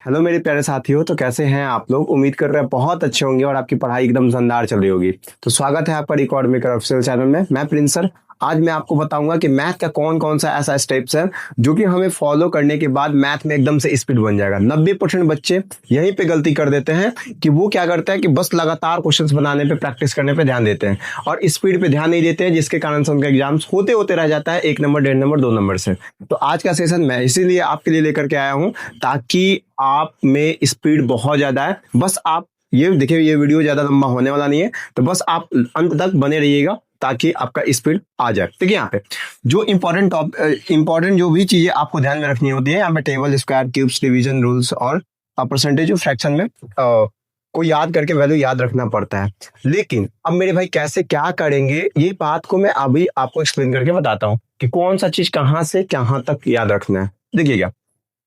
Hello मेरे प्यारे साथियों। तो कैसे हैं आप लोग? उम्मीद कर रहे हैं बहुत अच्छे होंगे और आपकी पढ़ाई एकदम शानदार चल रही होगी। तो स्वागत है आपका रिकॉर्ड मेकर ऑफिशियल चैनल में। मैं प्रिंस सर। आज मैं आपको बताऊंगा कि मैथ का कौन कौन सा ऐसा स्टेप्स है जो कि हमें फॉलो करने के बाद मैथ में एकदम से स्पीड बन जाएगा। 90% बच्चे यहीं पे गलती कर देते हैं कि वो क्या करते हैं कि बस लगातार क्वेश्चंस बनाने पे प्रैक्टिस करने पे ध्यान देते हैं और स्पीड पे ध्यान नहीं देते हैं, जिसके कारण से उनका एग्जाम्स होते होते रह जाता है 1 नंबर 1.5 नंबर 2 नंबर से। तो आज का सेशन मैं इसीलिए आपके लिए लेकर के आया हूँ ताकि आप में स्पीड बहुत ज्यादा है। बस आप ये देखिए, ये वीडियो ज्यादा लंबा होने वाला नहीं है, तो बस आप अंत तक बने रहिएगा ताकि आपका स्पीड आ जाए। देखिए यहाँ पे जो इंपॉर्टेंट जो भी चीजें आपको ध्यान में रखनी होती है, यहाँ पे table, square, cubes, division rules और परसेंटेज ऑफ फ्रैक्शन में को याद करके वैल्यू याद रखना पड़ता है। लेकिन अब मेरे भाई कैसे क्या करेंगे, ये बात को मैं अभी आपको एक्सप्लेन करके बताता हूँ कि कौन सा चीज कहाँ से कहाँ तक याद रखना है। देखिएगा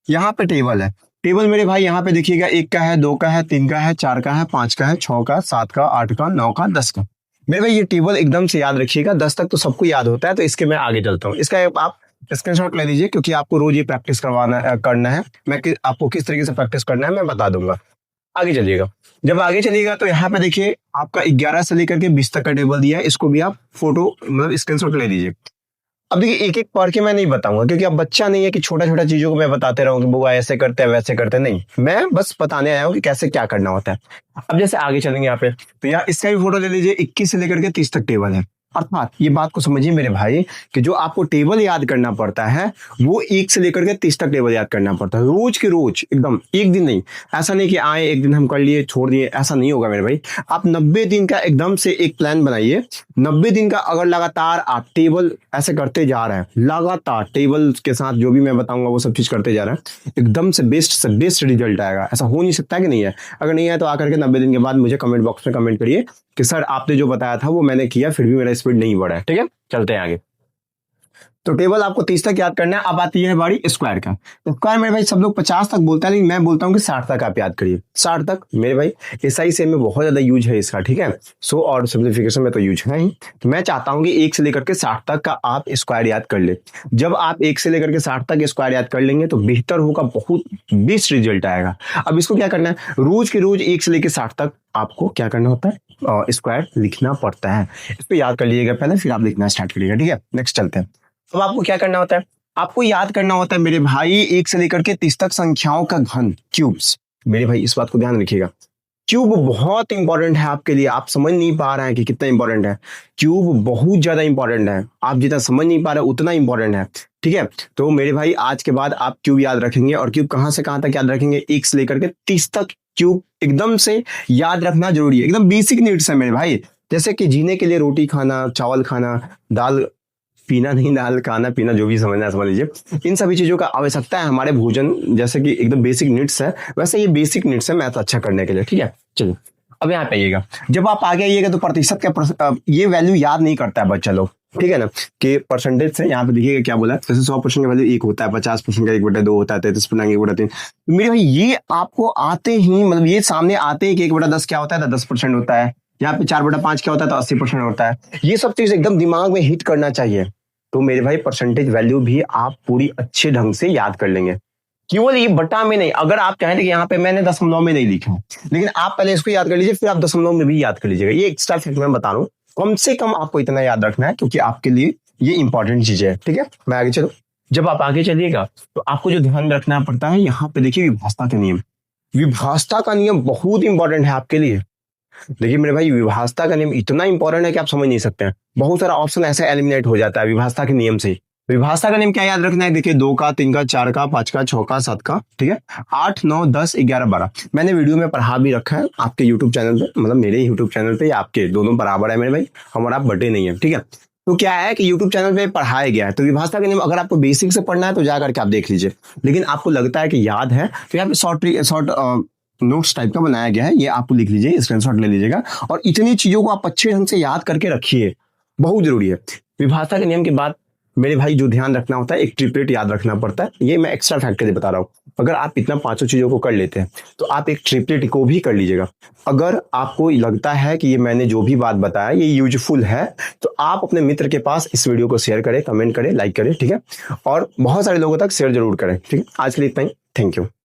यहाँ पे टेबल है। टेबल मेरे भाई यहाँ पे देखिएगा, 1 का है, 2 का है, 3 का है, 4 का है, 5 का है, 6 का, 7 का, 8 का, 9 का, 10 का। मेरे भाई ये टेबल एकदम से याद रखिएगा। 10 तक तो सबको याद होता है, तो इसके मैं आगे चलता हूँ। इसका आप स्क्रीनशॉट ले लीजिए क्योंकि आपको रोज ये प्रैक्टिस करना है। आपको किस तरीके से प्रैक्टिस करना है मैं बता दूंगा। आगे चलिएगा। जब आगे चलिएगा तो यहाँ पे देखिए आपका 11 से लेकर के 20 तक का टेबल दिया है। इसको भी आप फोटो मतलब स्क्रीनशॉट ले लीजिए। अब देखिए एक एक पढ़ के मैं नहीं बताऊंगा क्योंकि अब बच्चा नहीं है कि छोटा छोटा चीजों को मैं बताते रहूं कि बुआ ऐसे करते हैं वैसे करते हैं। नहीं, मैं बस बताने आया हूं कि कैसे क्या करना होता है। अब जैसे आगे चलेंगे यहाँ पे, तो यहाँ इसका भी फोटो ले लीजिए। 21 से लेकर के 30 तक टेबल है। अर्थात ये बात को समझिए मेरे भाई कि जो आपको टेबल याद करना पड़ता है वो 1 से लेकर के 30 तक टेबल याद करना पड़ता है, रोज के रोज, एकदम एक दिन नहीं। ऐसा नहीं कि आए एक दिन हम कर लिए छोड़ दिए, ऐसा नहीं होगा मेरे भाई। आप 90 दिन का एकदम से एक प्लान बनाइए। 90 दिन का अगर लगातार आप टेबल ऐसे करते जा रहे हैं, लगातार टेबल के साथ जो भी मैं बताऊंगा वो सब चीज करते जा रहे हैं, एकदम से बेस्ट रिजल्ट आएगा। ऐसा हो नहीं सकता कि नहीं है। अगर नहीं है तो आकर के 90 दिन के बाद मुझे कमेंट बॉक्स में कमेंट करिए कि सर आपने जो बताया था वो मैंने किया, फिर भी मेरा स्पीड नहीं बढ़ा है। ठीक है, चलते हैं आगे। तो टेबल आपको 30 तक याद करना है। अब आती है बारी स्क्वायर का। स्क्वायर मेरे भाई सब लोग 50 तक बोलता है, लेकिन मैं बोलता हूँ कि 60 तक आप याद करिए। 60 तक मेरे भाई एसआई से में बहुत ज्यादा यूज है इसका। ठीक है, सो और सिंप्लीफिकेशन में तो यूज है ही। तो मैं चाहता हूँ कि 1 से लेकर के 60 तक का आप स्क्वायर याद कर ले। जब आप 1 से लेकर के 60 तक स्क्वायर याद कर लेंगे तो बेहतर होगा, बहुत बेस्ट रिजल्ट आएगा। अब इसको क्या करना है, रोज के रोज 1 से लेकर 60 तक आपको क्या करना होता है, स्क्वायर लिखना पड़ता है। इसको याद कर लीजिएगा पहले, फिर आप लिखना स्टार्ट करिएगा। ठीक है, नेक्स्ट चलते हैं। अब आपको क्या करना होता है, आपको याद करना होता है मेरे भाई 1 से लेकर के 30 तक संख्याओं का घन, क्यूब्स। मेरे भाई इस बात को ध्यान रखिएगा, क्यूब बहुत इंपॉर्टेंट है आपके लिए। आप समझ नहीं पा रहे हैं कि कितना इंपॉर्टेंट है। क्यूब बहुत ज्यादा इंपॉर्टेंट है, आप जितना समझ नहीं पा रहे उतना इंपॉर्टेंट है। ठीक है, तो मेरे भाई आज के बाद आप क्यूब याद रखेंगे। और क्यूब कहां से कहां तक याद रखेंगे, 1 से लेकर के 30 तक क्यूब एकदम से याद रखना जरूरी है। एकदम बेसिक नीड्स है मेरे भाई, जैसे कि जीने के लिए रोटी खाना, चावल खाना, दाल पीना, नहीं दाल खाना पीना, जो भी समझना है समझ लीजिए। इन सभी चीजों का आवश्यकता है हमारे भोजन, जैसे कि एकदम बेसिक नीड्स है, वैसे ये बेसिक नीड्स है मैथ अच्छा करने के लिए। ठीक है, चलिए अब यहाँ पे आइएगा। जब आप आगे आइएगा तो प्रतिशत का ये वैल्यू याद नहीं करता है बच्चा लोग। ठीक है ना, कि परसेंटेज से यहाँ पे देखिएगा क्या बोला है, जैसे 100% का वैल्यू 1 होता है, 50% का 1/2 होता है, 33% 1/3। मेरे भाई ये आपको आते ही, मतलब ये सामने आते ही कि 1/10 क्या होता है, तो 10% होता है। यहाँ पे 4/5 क्या होता है, तो 80% होता है। ये सब चीज एकदम दिमाग में हिट करना चाहिए। तो मेरे भाई परसेंटेज वैल्यू भी आप पूरी अच्छे ढंग से याद कर लेंगे, केवल ये बटा में नहीं। अगर आप चाहें कि यहाँ पे मैंने दशमलव में नहीं लिखा, लेकिन आप पहले इसको याद कर लीजिए, फिर आप दशमलव में भी याद कर लीजिएगा। ये एक्स्ट्रा फैक्ट मैं बता रहा हूँ, कम से कम आपको इतना याद रखना है क्योंकि आपके लिए ये इंपॉर्टेंट चीज है। ठीक है, मैं आगे चलूं। जब आप आगे चलिएगा तो आपको जो ध्यान रखना पड़ता है, यहाँ पे देखिए विभाजता का नियम। विभाजता का नियम बहुत इंपॉर्टेंट है आपके लिए। देखिए मेरे भाई विभाजता का नियम इतना इंपॉर्टेंट है कि आप समझ नहीं सकते हैं। बहुत सारा ऑप्शन ऐसे एलिमिनेट हो जाता है विभाजता के नियम से। विभाजता का नियम क्या याद रखना है, देखिए 2 का, 3 का, 4 का, 5 का, 6 का, 7 का। ठीक है, 8, 9, 10, 11, 12 मैंने वीडियो में पढ़ा भी रखा है आपके यूट्यूब चैनल पे, मतलब मेरे यूट्यूब चैनल पे आपके दोनों बराबर है मेरे भाई, हम और आप बटे नहीं है। ठीक है, तो क्या है कि यूट्यूब चैनल पे पढ़ाया गया है। तो विभाजता का नियम अगर आपको बेसिक से पढ़ना है तो जा करके आप देख लीजिए, लेकिन आपको लगता है कि याद है तो यहाँ पे शॉर्ट नोट्स टाइप का बनाया गया है, ये आप लिख लीजिए, स्क्रीनशॉट ले लीजिएगा। और इतनी चीजों को आप अच्छे ढंग से याद करके रखिए, बहुत जरूरी है। विभाजता के नियम के बाद मेरे भाई जो ध्यान रखना होता है, एक ट्रिपलेट याद रखना पड़ता है। ये मैं एक्स्ट्रा फैक्ट के लिए बता रहा हूँ। अगर आप इतना 5 चीजों को कर लेते हैं तो आप एक ट्रिपलेट को भी कर लीजिएगा। अगर आपको लगता है कि ये मैंने जो भी बात बताया ये यूजफुल है, तो आप अपने मित्र के पास इस वीडियो को शेयर करें, कमेंट करें, लाइक करें। ठीक है, और बहुत सारे लोगों तक शेयर जरूर करें। ठीक है, आज के लिए इतना ही। Thank you.